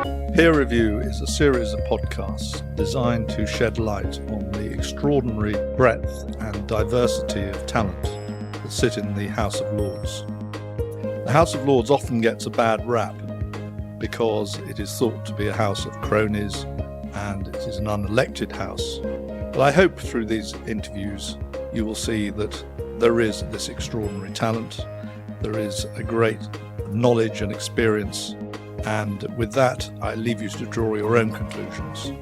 Peer Review is a series of podcasts designed to shed light on the extraordinary breadth and diversity of talent that sit in the House of Lords. The House of Lords often gets a bad rap because it is thought to be a house of cronies and it is an unelected house. But I hope through these interviews you will see that there is this extraordinary talent, there is a great knowledge and experience, and with that I leave you to draw your own conclusions.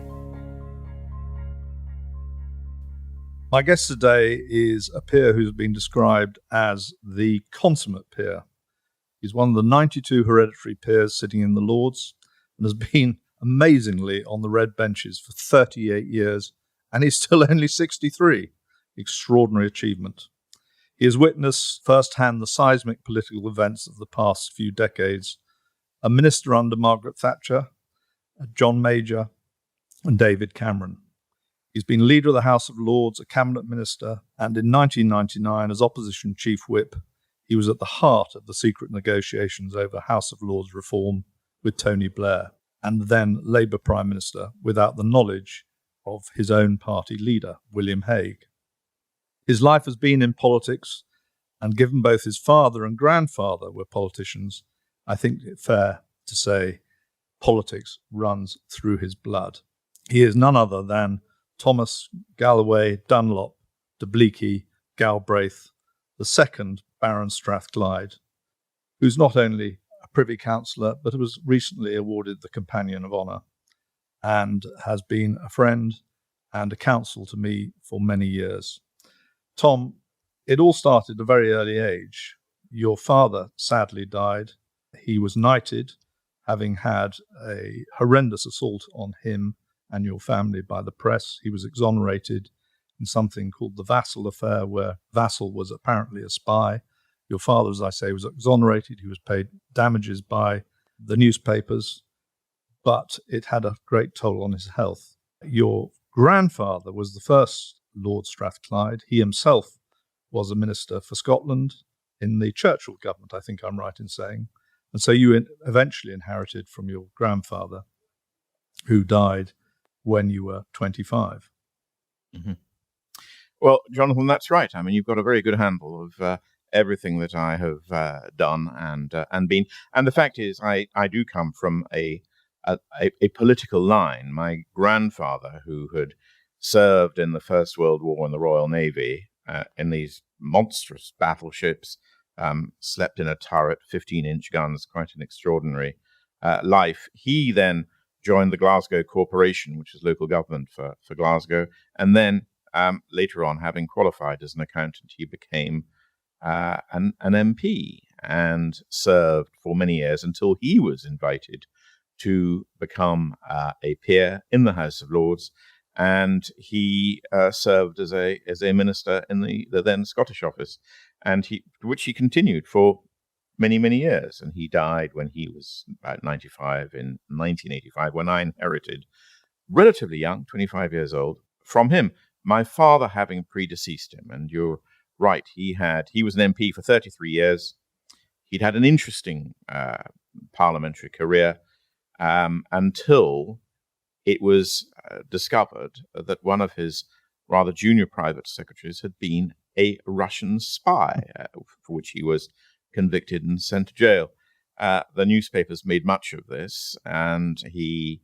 My guest today is a peer who's been described as the consummate peer. He's one of the 92 hereditary peers sitting in the Lords and has been amazingly on the red benches for 38 years, and he's still only 63. Extraordinary achievement. He has witnessed firsthand the seismic political events of the past few decades, a minister under Margaret Thatcher, John Major, and David Cameron. He's been leader of the House of Lords, a cabinet minister, and in 1999, as opposition chief whip, he was at the heart of the secret negotiations over House of Lords reform with Tony Blair, and then Labour Prime Minister, without the knowledge of his own party leader, William Hague. His life has been in politics, and given both his father and grandfather were politicians, I think it's fair to say politics runs through his blood. He is none other than Thomas Galloway Dunlop de Bleaky Galbraith, the second Baron Strathclyde, who's not only a Privy Councillor, but was recently awarded the Companion of Honour and has been a friend and a counsel to me for many years. Tom, it all started at a very early age. Your father sadly died. He was knighted, having had a horrendous assault on him and your family by the press. He was exonerated in something called the Vassal affair, where Vassal was apparently a spy. Your father, as I say, was exonerated. He was paid damages by the newspapers, but it had a great toll on his health. Your grandfather was the first Lord Strathclyde. He himself was a minister for Scotland in the Churchill government, I think I'm right in saying. And so you eventually inherited from your grandfather, who died when you were 25. Mm-hmm. Well, Jonathan, that's right. I mean, you've got a very good handle of everything that I have done and been. And the fact is, I do come from a political line. My grandfather, who had served in the First World War in the Royal Navy in these monstrous battleships, slept in a turret, 15-inch guns, quite an extraordinary life. He then joined the Glasgow Corporation, which is local government for Glasgow, and then later on, having qualified as an accountant, he became an MP and served for many years until he was invited to become a peer in the House of Lords, and he served as a minister in the then Scottish office, and which he continued for many, many years. And he died when he was about 95 in 1985, when I inherited, relatively young, 25 years old, from him. My father having predeceased him, and you're right, he was an MP for 33 years. He'd had an interesting parliamentary career until it was discovered that one of his rather junior private secretaries had been a Russian spy, for which he was convicted and sent to jail. The newspapers made much of this, and he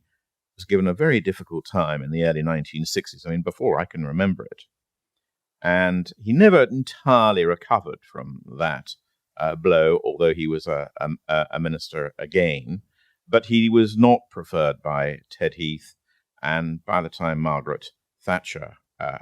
was given a very difficult time in the early 1960s, I mean, before I can remember it. And he never entirely recovered from that blow, although he was a minister again. But he was not preferred by Ted Heath, and by the time Margaret Thatcher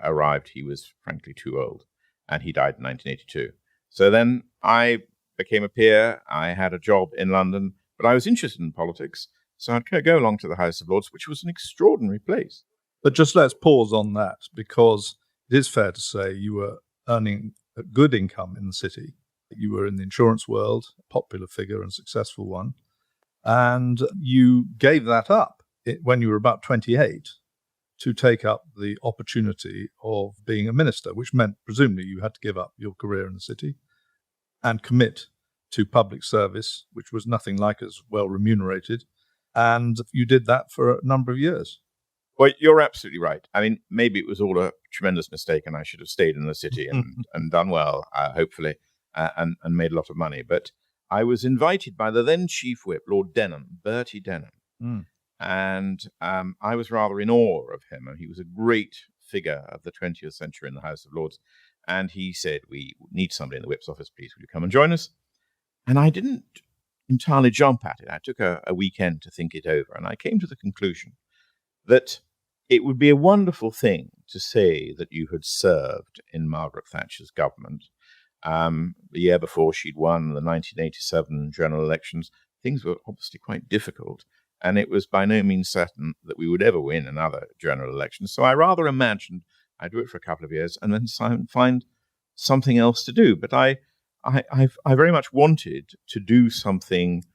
arrived, he was frankly too old, and he died in 1982. So then I became a peer. I had a job in London, but I was interested in politics, so I'd go along to the House of Lords, which was an extraordinary place. But just let's pause on that, because it is fair to say you were earning a good income in the city. You were in the insurance world, a popular figure and successful one, and you gave that up when you were about 28 to take up the opportunity of being a minister, which meant presumably you had to give up your career in the city and commit to public service, which was nothing like as well remunerated, And you did that for a number of years. Well, you're absolutely right. I mean, maybe it was all a tremendous mistake, and I should have stayed in the city and done well, hopefully, and made a lot of money. But I was invited by the then Chief Whip, Lord Denham, Bertie Denham, and I was rather in awe of him. And he was a great figure of the 20th century in the House of Lords. And he said, "We need somebody in the Whip's office, please. Will you come and join us?" And I didn't entirely jump at it. I took a weekend to think it over, and I came to the conclusion that it would be a wonderful thing to say that you had served in Margaret Thatcher's government. The year before she'd won the 1987 general elections, things were obviously quite difficult, and it was by no means certain that we would ever win another general election. So I rather imagined I'd do it for a couple of years and then find something else to do. But I very much wanted to do something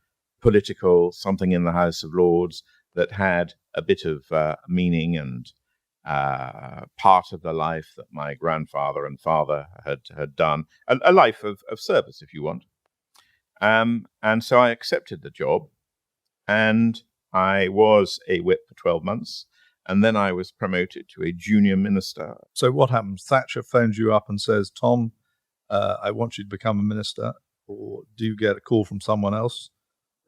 political, something in the House of Lords that had a bit of meaning and part of the life that my grandfather and father had done, a life of service, if you want. And so I accepted the job, and I was a whip for 12 months, and then I was promoted to a junior minister. So what happens? Thatcher phones you up and says, "Tom, I want you to become a minister," or do you get a call from someone else?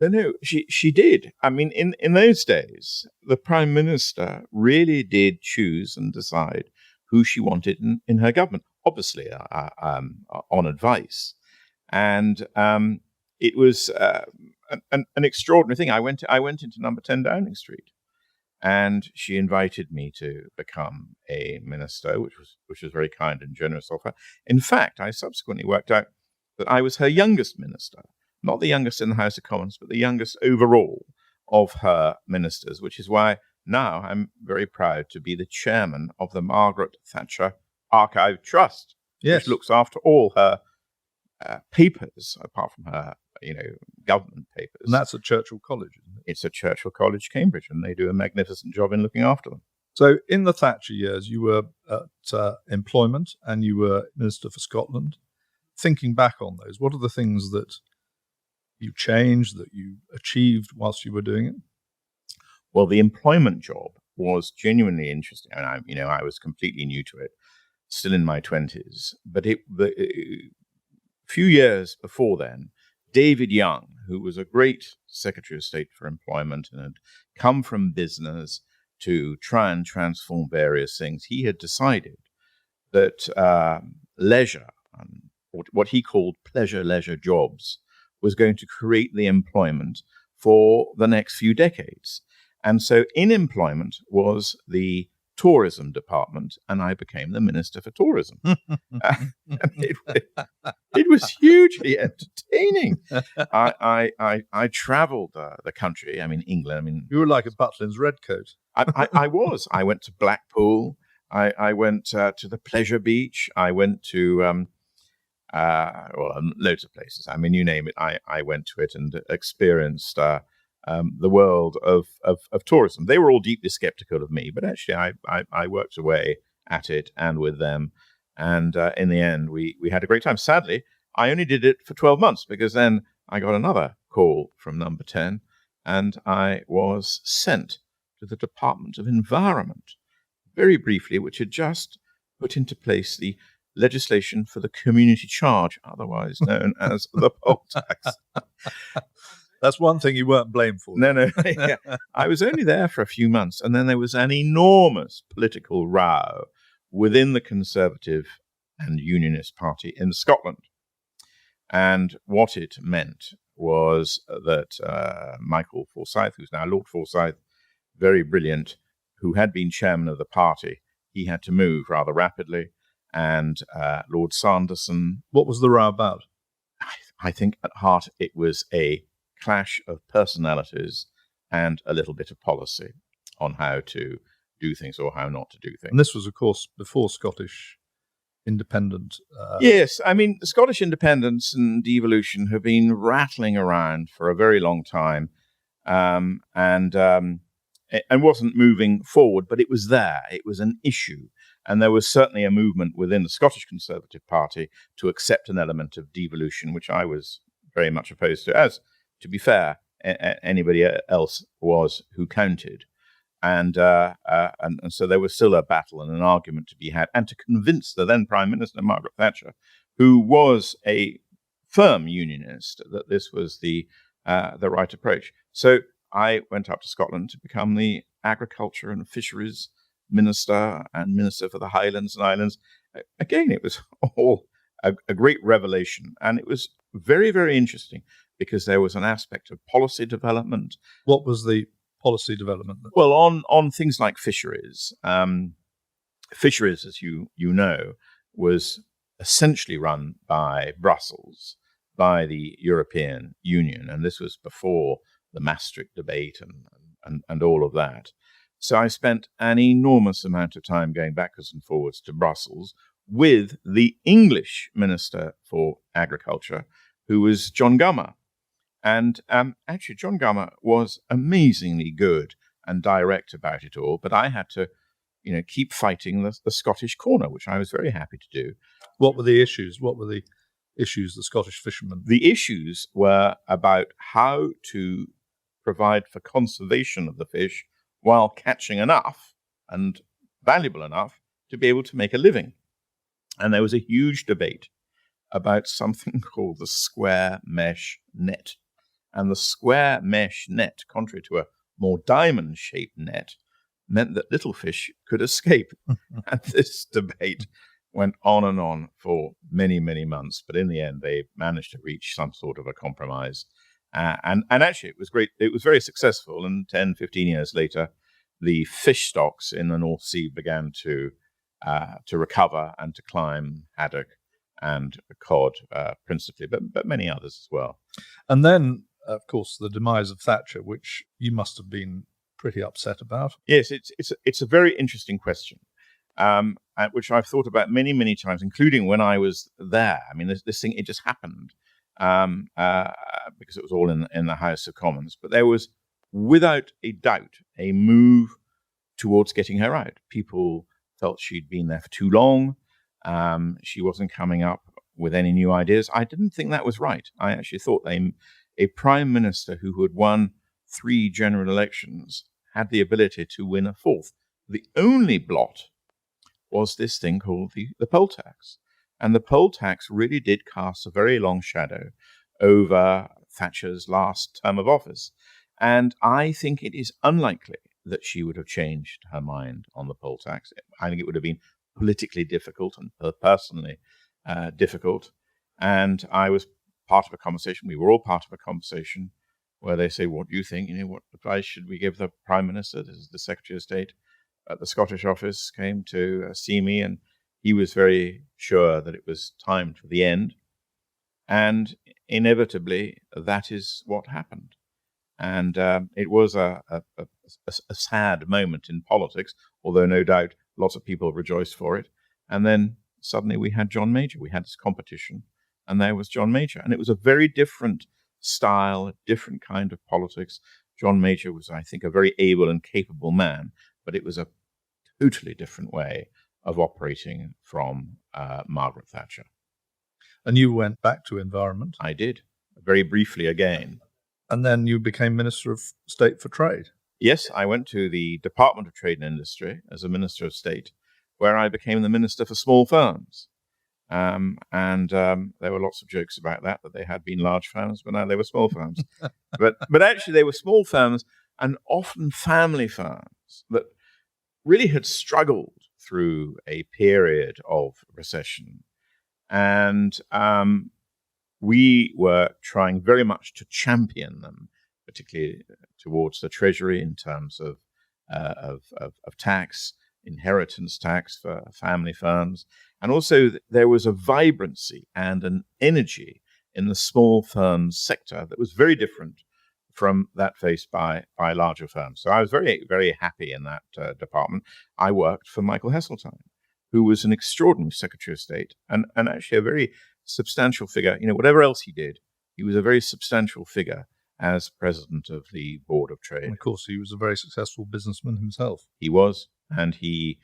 No, she did. I mean, in those days, the Prime Minister really did choose and decide who she wanted in her government, obviously on advice. And it was an extraordinary thing. I went into number 10 Downing Street, and she invited me to become a minister, which was very kind and generous of her. In fact, I subsequently worked out that I was her youngest minister. Not the youngest in the House of Commons, but the youngest overall of her ministers, which is why now I'm very proud to be the chairman of the Margaret Thatcher Archive Trust, which looks after all her papers, apart from her, government papers. And that's at Churchill College, isn't it? It's at Churchill College, Cambridge, and they do a magnificent job in looking after them. So in the Thatcher years, you were at employment and you were Minister for Scotland. Thinking back on those, what are the things that you changed, that you achieved whilst you were doing it? Well, the employment job was genuinely interesting. And I was completely new to it, still in my 20s. But a few years before then, David Young, who was a great Secretary of State for Employment and had come from business to try and transform various things, he had decided that leisure, what he called leisure jobs, was going to create the employment for the next few decades. And so in employment was the tourism department, and I became the Minister for Tourism. It was hugely entertaining. I travelled the country. I mean, England. I mean, you were like a Butlins redcoat. I was. I went to Blackpool. I went to the Pleasure Beach. I went to loads of places. I mean, you name it, I went to it and experienced the world of tourism. They were all deeply skeptical of me, but actually I worked away at it and with them. And in the end, we had a great time. Sadly, I only did it for 12 months because then I got another call from number 10 and I was sent to the Department of Environment, very briefly, which had just put into place the legislation for the community charge, otherwise known as the poll tax. That's one thing you weren't blamed for. No. Yeah. I was only there for a few months, and then there was an enormous political row within the Conservative and Unionist Party in Scotland. And what it meant was that Michael Forsyth, who's now Lord Forsyth, very brilliant, who had been chairman of the party, he had to move rather rapidly. And Lord Sanderson. What was the row about? I think at heart it was a clash of personalities and a little bit of policy on how to do things or how not to do things. And this was, of course, before Scottish independence. Yes, I mean, Scottish independence and devolution have been rattling around for a very long time, and wasn't moving forward, but it was there. It was an issue. And there was certainly a movement within the Scottish Conservative Party to accept an element of devolution, which I was very much opposed to, as, to be fair, anybody else was who counted. And so there was still a battle and an argument to be had, and to convince the then Prime Minister, Margaret Thatcher, who was a firm unionist, that this was the right approach. So I went up to Scotland to become the Agriculture and Fisheries Minister and Minister for the Highlands and Islands. Again, it was all a great revelation, and it was very, very interesting because there was an aspect of policy development. What was the policy development? Well, on things like fisheries. Fisheries, as you know, was essentially run by Brussels, by the European Union, and this was before the Maastricht debate and all of that. So I spent an enormous amount of time going backwards and forwards to Brussels with the English Minister for Agriculture, who was John Gummer. And actually, John Gummer was amazingly good and direct about it all, but I had to, keep fighting the Scottish corner, which I was very happy to do. What were the issues? What were the issues the Scottish fishermen? The issues were about how to provide for conservation of the fish while catching enough and valuable enough to be able to make a living. And there was a huge debate about something called the square mesh net. And the square mesh net, contrary to a more diamond-shaped net, meant that little fish could escape. And this debate went on and on for many, many months. But in the end, they managed to reach some sort of a compromise. And actually, it was great. It was very successful. And 10, 15 years later, the fish stocks in the North Sea began to recover and to climb haddock and cod principally, but many others as well. And then, of course, the demise of Thatcher, which you must have been pretty upset about. Yes, it's a very interesting question, which I've thought about many, many times, including when I was there. I mean, this thing, it just happened because it was all in the House of Commons. But there was, without a doubt, a move towards getting her out. People felt she'd been there for too long. She wasn't coming up with any new ideas. I didn't think that was right. I actually thought a prime minister who had won 3 general elections had the ability to win a 4th. The only blot was this thing called the poll tax. And the poll tax really did cast a very long shadow over Thatcher's last term of office. And I think it is unlikely that she would have changed her mind on the poll tax. I think it would have been politically difficult and personally difficult. And I was part of a conversation. We were all part of a conversation where they say, what do you think? What advice should we give the Prime Minister? This is the Secretary of State at the Scottish office came to see me, and he was very sure that it was time for the end. And inevitably, that is what happened. And it was a sad moment in politics, although no doubt lots of people rejoiced for it. And then suddenly we had John Major. We had this competition, and there was John Major. And it was a very different style, a different kind of politics. John Major was, I think, a very able and capable man, but it was a totally different way of operating from Margaret Thatcher. And you went back to environment? I did, very briefly again. And then you became Minister of State for Trade? Yes, I went to the Department of Trade and Industry as a Minister of State, where I became the Minister for Small Firms. And there were lots of jokes about that they had been large firms, but now they were small firms. but actually they were small firms, and often family firms that really had struggled through a period of recession. And we were trying very much to champion them, particularly towards the Treasury in terms of tax, inheritance tax for family firms. And also there was a vibrancy and an energy in the small firms sector that was very different from that faced by larger firms. So I was very, very happy in that department. I worked for Michael Heseltine, who was an extraordinary Secretary of State and actually a very substantial figure. Whatever else he did, he was a very substantial figure as president of the Board of Trade. And of course, he was a very successful businessman himself. He was, and he...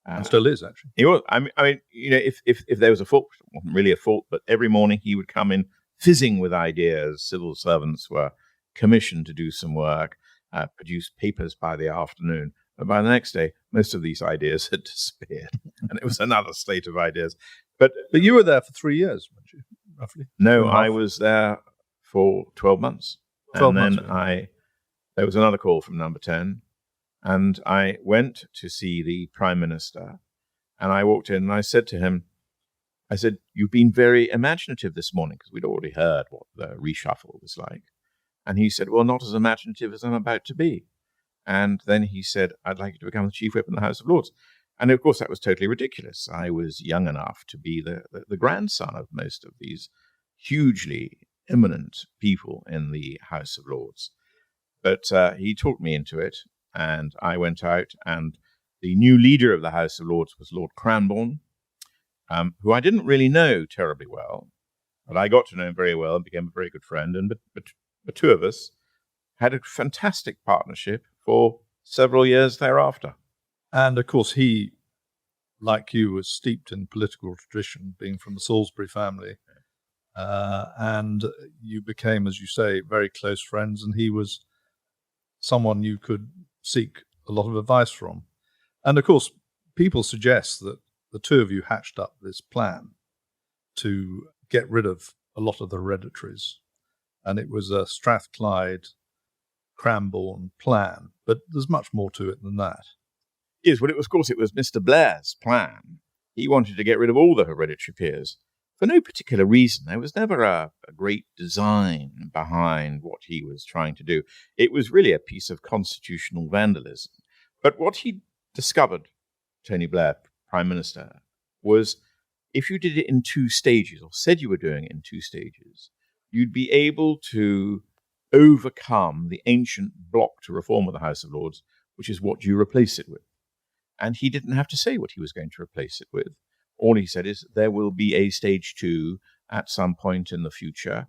and still is, actually. He was. I mean, if there was a fault, it wasn't really a fault, but every morning he would come in fizzing with ideas. Civil servants were commissioned to do some work, produce papers by the afternoon. But by the next day, most of these ideas had disappeared, and it was another slate of ideas. But you were there for 3 years, weren't you, roughly? No, I was there for 12 months. 12 and months. Then there was another call from number 10, and I went to see the Prime Minister, and I walked in and I said to him, "You've been very imaginative this morning," because we'd already heard what the reshuffle was like. And he said, "Well, not as imaginative as I'm about to be." And then he said, "I'd like you to become the Chief Whip in the House of Lords." And of course, that was totally ridiculous. I was young enough to be the grandson of most of these hugely eminent people in the House of Lords. But he talked me into it, and I went out, and the new leader of the House of Lords was Lord Cranborne, who I didn't really know terribly well, but I got to know him very well and became a very good friend. And the two of us had a fantastic partnership for several years thereafter. And of course, he, like you, was steeped in political tradition, being from the Salisbury family. And you became, as you say, very close friends, and he was someone you could seek a lot of advice from. And of course, people suggest that the two of you hatched up this plan to get rid of a lot of the hereditaries. And it was a Strathclyde, Cranborne plan, but there's much more to it than that. Yes, well, it was Mr. Blair's plan. He wanted to get rid of all the hereditary peers for no particular reason. There was never a great design behind what he was trying to do. It was really a piece of constitutional vandalism. But what he discovered, Tony Blair, Prime Minister, was if you did it in 2 stages, or said you were doing it in 2 stages, you'd be able to overcome the ancient block to reform of the House of Lords, which is what you replace it with. And he didn't have to say what he was going to replace it with. All he said is there will be a stage 2 at some point in the future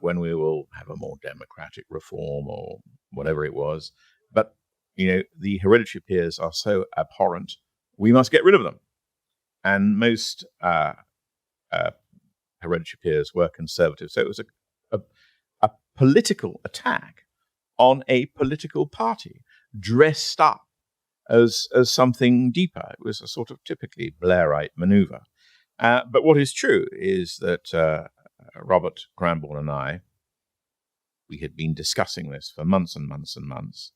when we will have a more democratic reform or whatever it was. But, the hereditary peers are so abhorrent, we must get rid of them. And most hereditary peers were conservative. So it was a political attack on a political party dressed up as something deeper. It was a sort of typically Blairite maneuver. But what is true is that Robert Cranborne and I, we had been discussing this for months and months and months.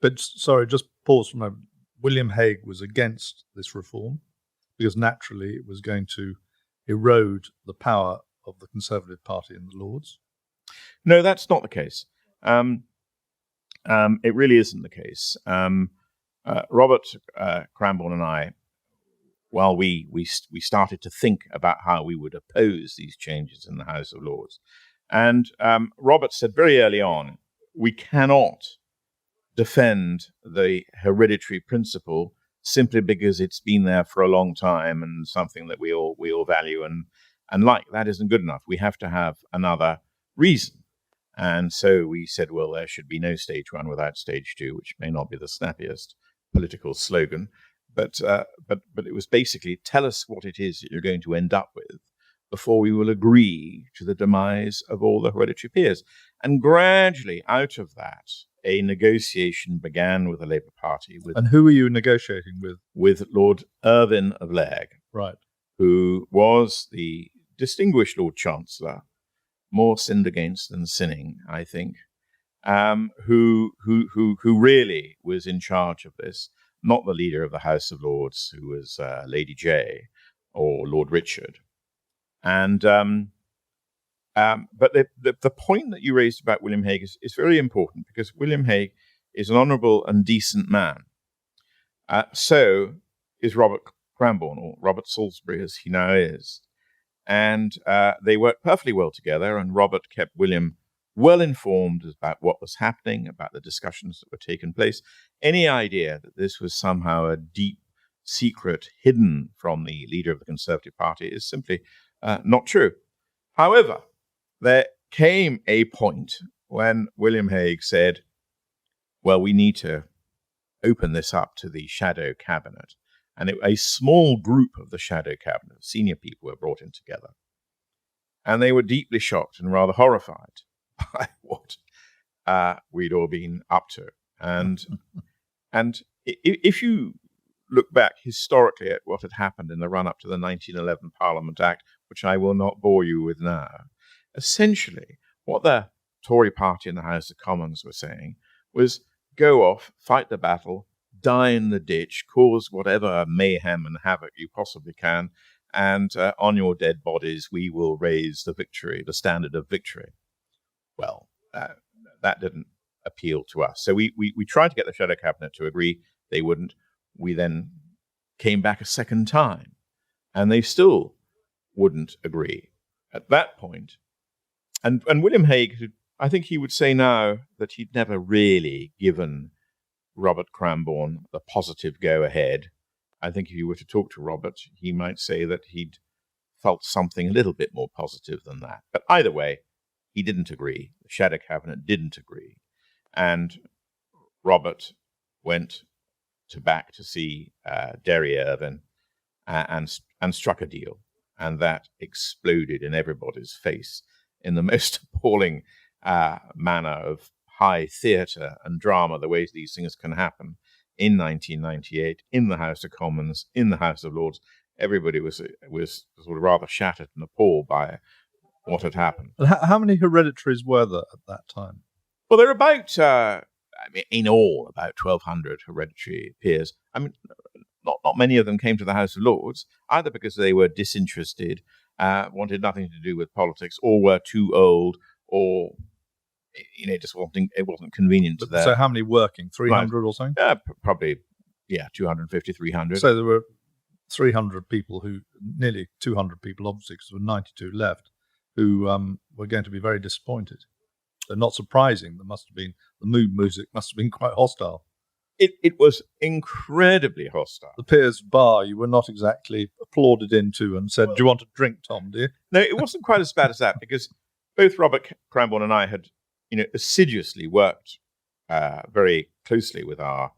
But sorry, just pause for a moment. William Hague was against this reform because naturally it was going to erode the power of the Conservative Party in the Lords. No, that's not the case. It really isn't the case. Robert Cranborne and I, while we started to think about how we would oppose these changes in the House of Lords, and Robert said very early on, we cannot defend the hereditary principle simply because it's been there for a long time and something that we all value and like. That isn't good enough. We have to have another reason. And so we said, well, there should be no stage 1 without stage 2, which may not be the snappiest political slogan, but it was basically tell us what it is that you're going to end up with before we will agree to the demise of all the hereditary peers. And gradually, out of that, a negotiation began with the Labour Party. And who were you negotiating with? With Lord Irvine of Lairg, right, who was the distinguished Lord Chancellor, more sinned against than sinning, I think. Who really was in charge of this, not the leader of the House of Lords, who was Lady Jay or Lord Richard. And but the point that you raised about William Hague is very important, because William Hague is an honourable and decent man. So is Robert Cranborne, or Robert Salisbury as he now is. And they worked perfectly well together, and Robert kept William well informed about what was happening, about the discussions that were taking place. Any idea that this was somehow a deep secret hidden from the leader of the Conservative Party is simply not true. However, there came a point when William Hague said, well, we need to open this up to the shadow cabinet. And a small group of the shadow cabinet, senior people, were brought in together. And they were deeply shocked and rather horrified by what we'd all been up to. And if you look back historically at what had happened in the run-up to the 1911 Parliament Act, which I will not bore you with now, essentially what the Tory party in the House of Commons were saying was go off, fight the battle, die in the ditch, cause whatever mayhem and havoc you possibly can, and on your dead bodies we will raise the standard of victory. Well, that didn't appeal to us. So we tried to get the Shadow Cabinet to agree. They wouldn't. We then came back a second time, and they still wouldn't agree. At that point, and William Hague, I think he would say now that he'd never really given Robert Cranborne the positive go-ahead. I think if you were to talk to Robert, he might say that he'd felt something a little bit more positive than that. But either way, he didn't agree. The Shadow Cabinet didn't agree. And Robert went back to see Derry Irvine and struck a deal. And that exploded in everybody's face in the most appalling manner of high theatre and drama, the ways these things can happen. In 1998, in the House of Commons, in the House of Lords, everybody was sort of rather shattered and appalled by what had happened. And how many hereditaries were there at that time? Well, there are about, in all, about 1,200 hereditary peers. I mean, not many of them came to the House of Lords, either because they were disinterested, wanted nothing to do with politics, or were too old, or it wasn't convenient to them. So how many working? 300 right. Or something? Probably, 250, 300. So there were 300 people nearly 200 people, obviously, because there were 92 left, who were going to be very disappointed. So not surprising. The mood music must have been quite hostile. It was incredibly hostile. The Peers Bar, you were not exactly applauded into and said, do you want a drink, Tom, do you? No, it wasn't quite as bad as that, because both Robert Cranborne and I had assiduously worked very closely with our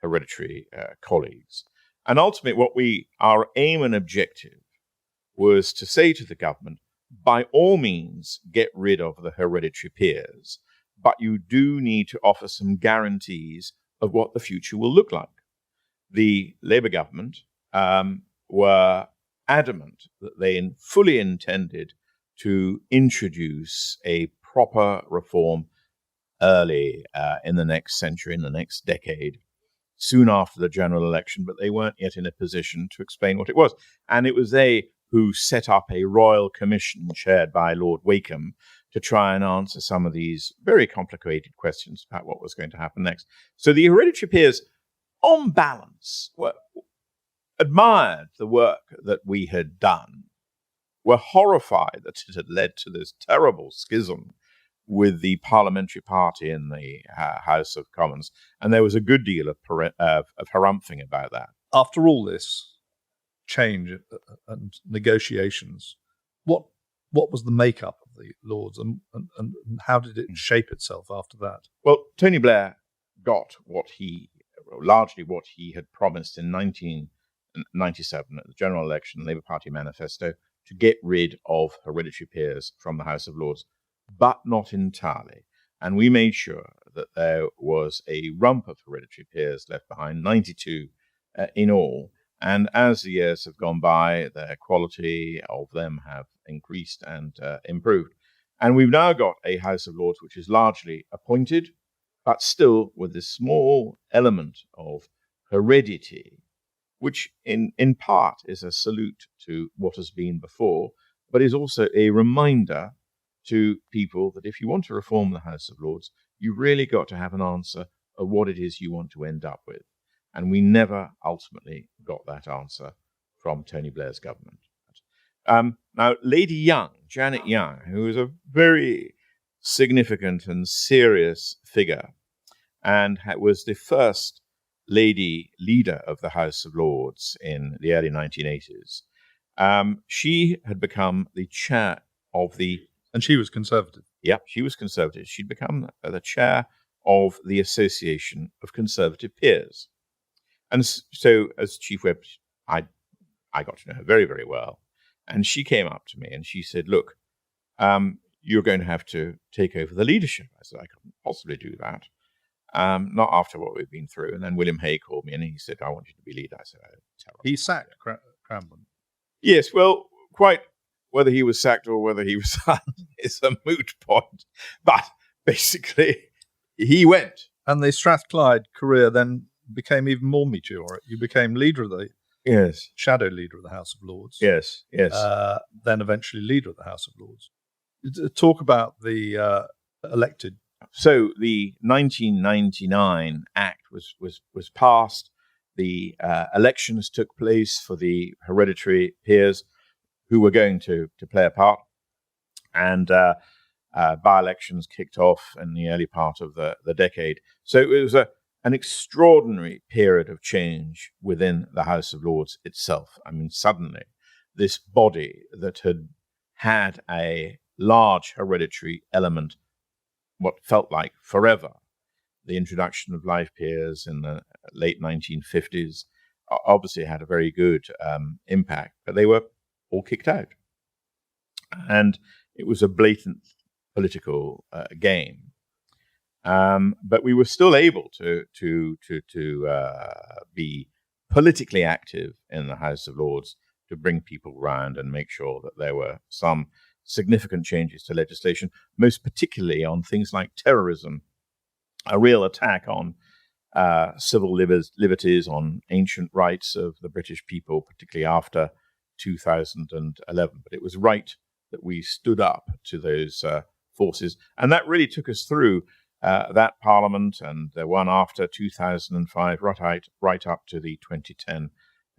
hereditary colleagues. And ultimately, our aim and objective was to say to the government, by all means, get rid of the hereditary peers, but you do need to offer some guarantees of what the future will look like. The Labour government were adamant that they fully intended to introduce a proper reform early in the next century, in the next decade, soon after the general election, but they weren't yet in a position to explain what it was. And it was they who set up a royal commission chaired by Lord Wakeham to try and answer some of these very complicated questions about what was going to happen next. So the hereditary peers, on balance, admired the work that we had done, were horrified that it had led to this terrible schism with the parliamentary party in the House of Commons, and there was a good deal of harumphing about that. After all this change and negotiations, what was the makeup of the Lords, and how did it shape itself after that? Well, Tony Blair got largely what he had promised in 1997 at the general election, Labour Party manifesto, to get rid of hereditary peers from the House of Lords, but not entirely. And we made sure that there was a rump of hereditary peers left behind, 92 in all. And as the years have gone by, the quality of them have increased and improved. And we've now got a House of Lords which is largely appointed, but still with this small element of heredity, which in part is a salute to what has been before, but is also a reminder to people that if you want to reform the House of Lords, you've really got to have an answer of what it is you want to end up with. And we never ultimately got that answer from Tony Blair's government. Now, Lady Young, Janet Young, who is a very significant and serious figure and was the first lady leader of the House of Lords in the early 1980s, she had become the chair of the... And she was Conservative. Yeah, she was Conservative. She'd become the chair of the Association of Conservative Peers. And so as Chief Whip, I got to know her very, very well. And she came up to me and she said, look, you're going to have to take over the leadership. I said, I couldn't possibly do that. Not after what we've been through. And then William Hay called me and he said, I want you to be leader. I said, oh, terrible. He sacked Cranborne. Yes, well, quite whether he was sacked or whether he was is a moot point. But basically, he went. And the Strathclyde career then became even more meteoric. You became leader of the shadow leader of the House of Lords. Yes. Then eventually leader of the House of Lords. Talk about the elected. So the 1999 Act was passed. The elections took place for the hereditary peers who were going to play a part, and by-elections kicked off in the early part of the decade. So it was an extraordinary period of change within the House of Lords itself. I mean, suddenly, this body that had a large hereditary element, what felt like forever, the introduction of live peers in the late 1950s, obviously had a very good impact, but they were all kicked out. And it was a blatant political game. But we were still able to be politically active in the House of Lords, to bring people round and make sure that there were some significant changes to legislation, most particularly on things like terrorism, a real attack on civil liberties, on ancient rights of the British people, particularly after 2011. But it was right that we stood up to those forces. And that really took us through that Parliament and the one after 2005, right up to the 2010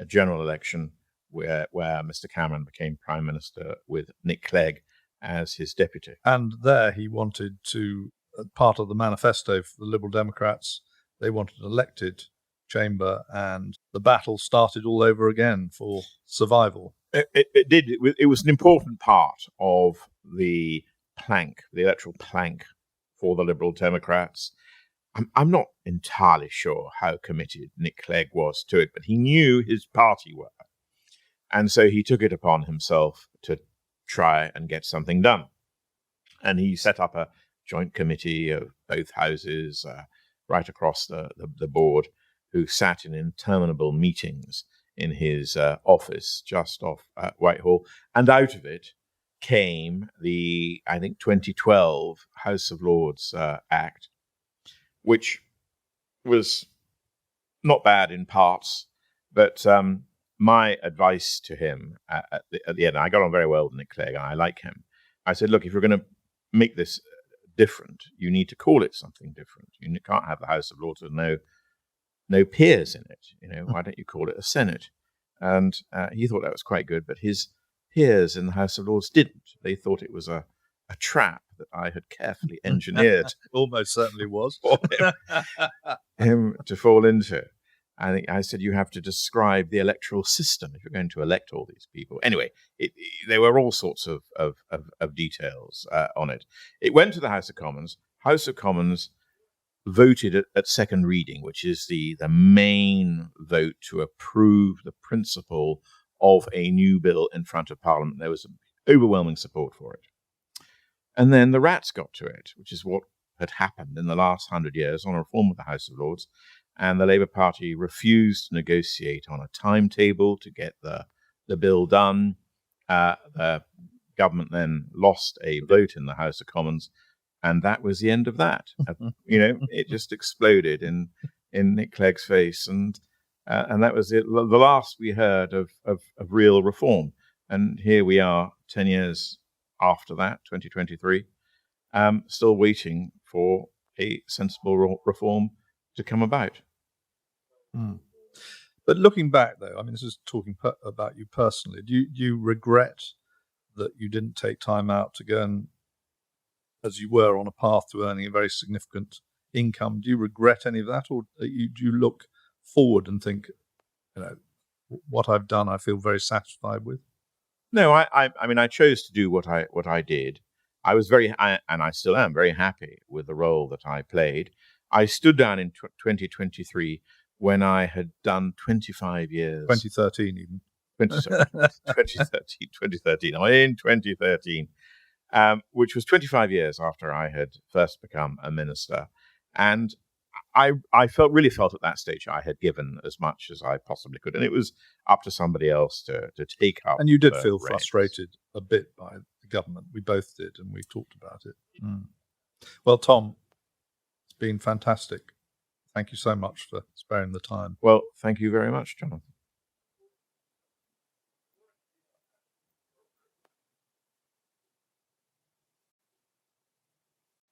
general election, where Mr. Cameron became Prime Minister with Nick Clegg as his deputy. And there he wanted to, part of the manifesto for the Liberal Democrats, they wanted an elected chamber, and the battle started all over again for survival. It did. It was an important part of the electoral plank for the Liberal Democrats. I'm not entirely sure how committed Nick Clegg was to it, but he knew his party were. And so he took it upon himself to try and get something done. And he set up a joint committee of both houses right across the board, who sat in interminable meetings in his office just off Whitehall. And out of it came the, I think, 2012 House of Lords Act, which was not bad in parts, but my advice to him at the end, I got on very well with Nick Clegg, and I like him. I said, look, if you're going to make this different, you need to call it something different. You can't have the House of Lords with no peers in it. Why don't you call it a Senate? And he thought that was quite good, but his peers in the House of Lords didn't. They thought it was a trap that I had carefully engineered. Almost certainly was. For him to fall into. I said, you have to describe the electoral system if you're going to elect all these people. Anyway, there were all sorts of details on it. It went to the House of Commons. House of Commons voted at second reading, which is the main vote to approve the principle of a new bill in front of Parliament. There was overwhelming support for it. And then the rats got to it, which is what had happened in the last 100 years on a reform of the House of Lords. And the Labour Party refused to negotiate on a timetable to get the bill done. The government then lost a vote in the House of Commons, and that was the end of that. It just exploded in Nick Clegg's face, and that was it. The last we heard of real reform. And here we are, 10 years after that, 2023, still waiting for a sensible reform to come about. But looking back, though, I mean, this is talking about you personally. Do you regret that you didn't take time out to go and, as you were on a path to earning a very significant income, do you regret any of that, or do you look forward and think, what I've done, I feel very satisfied with? No, I mean, I chose to do what I did. I was and I still am very happy with the role that I played. I stood down in 2023 when I had done 25 years. 2013 even. 2013. In 2013. which was 25 years after I had first become a minister. And I really felt at that stage I had given as much as I possibly could, and it was up to somebody else to take up. And you did feel reins. frustrated a bit by the government. We both did, and we've talked about it. Well, Tom, it's been fantastic. Thank you so much for sparing the time. Well, thank you very much, Jonathan.